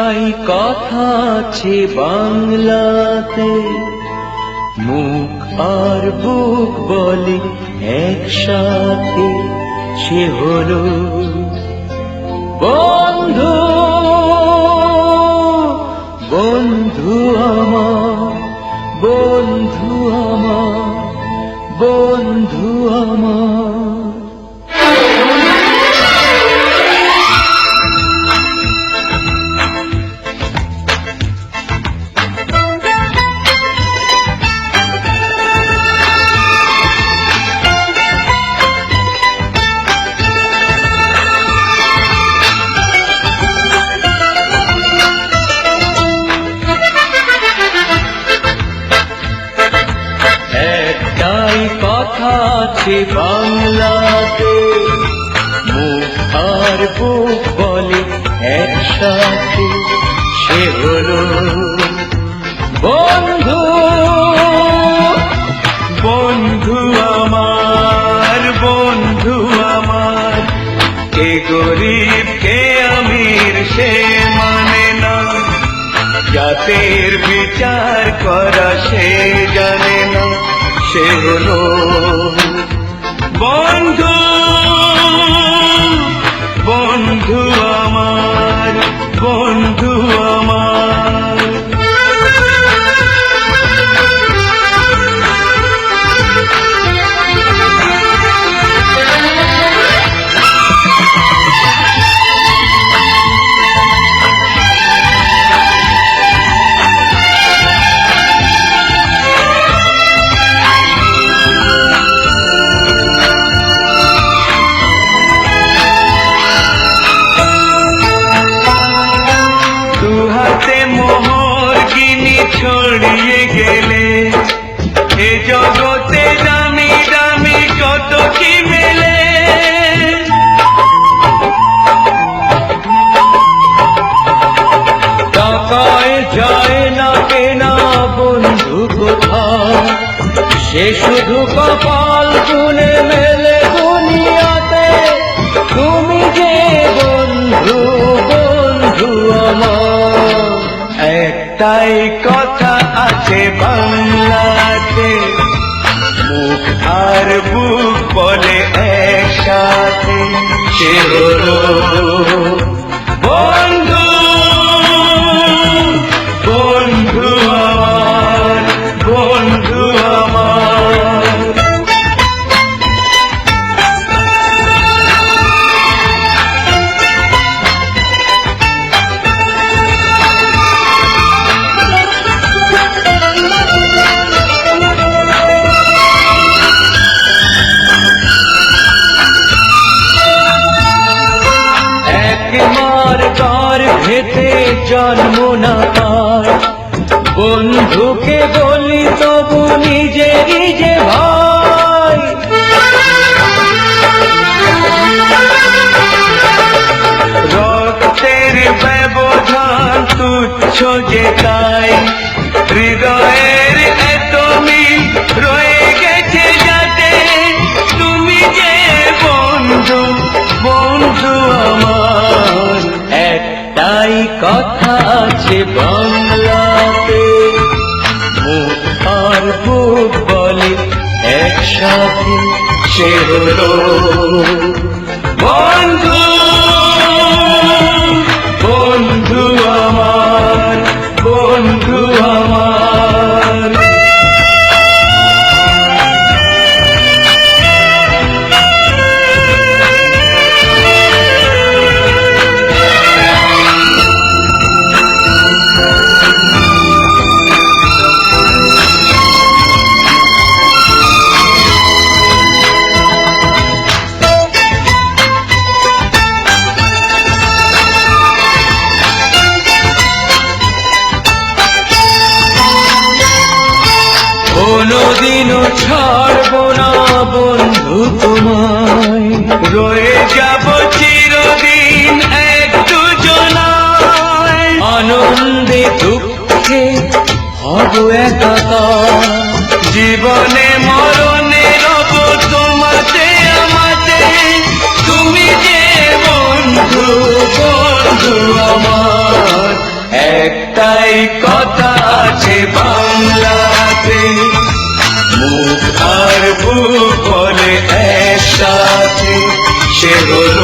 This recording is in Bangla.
একটাই কথা আছে বাংলাতে, মুখ আর বুক বলে একসাথে, সে হলো বন্ধু। বন্ধু আমার, বন্ধু আমার, বন্ধু আমার। কথা আছে বাংলাতে, মুখ আর বুক বলে একসাথে, সে হলো বন্ধু। বন্ধু আমার, বন্ধু আমার, কে গরিব কে আমির সে মানে না, জাতের বিচার করা সে জানে না, সে হলো বন্ধু। বন্ধু আমার, বন্ধু আমার। ছড়িয়ে গেলে এ জগতে দামি দামি কত কি মেলে, টাকায় যায় না কেনা বন্ধু কোথাও, সে শুধু কপাল গুনে মেলে দুনিয়াতে। তুমি যে বন্ধু, বন্ধু আমার, একটাই কথা আছে বাংলাতে, মুখ আর বুক বলে একসাথে, সে হলো বন্ধু। বন্ধু আমার, বন্ধু আমার। মার ভেতে জন্ম না পায়, বন্ধুকে বলি তবু নিজেরই যে ভাই। রক্তের ব্যবধান তুচ্ছ যে তাই, হৃদয়ের এত মিল রয়ে গেছে যাতে, তুমি যে বন্ধু, বন্ধু আমার। একটাই কথা আছে বাংলাতে, মুখ আর বুক বলে একসাথে, সে হলো বন্ধু। বন্ধু আমার, বন্ধু আমার। কোনদিনও ছাড়বো না বন্ধু তোমায়, রয়ে যাব চিরদিন এক দুজনায়। আনন্দে দুঃখে হব একাকার, জীবনে মরণে রব তোমাতে আমাতে। তুমি যে বন্ধু, বন্ধু আমার। সে হলো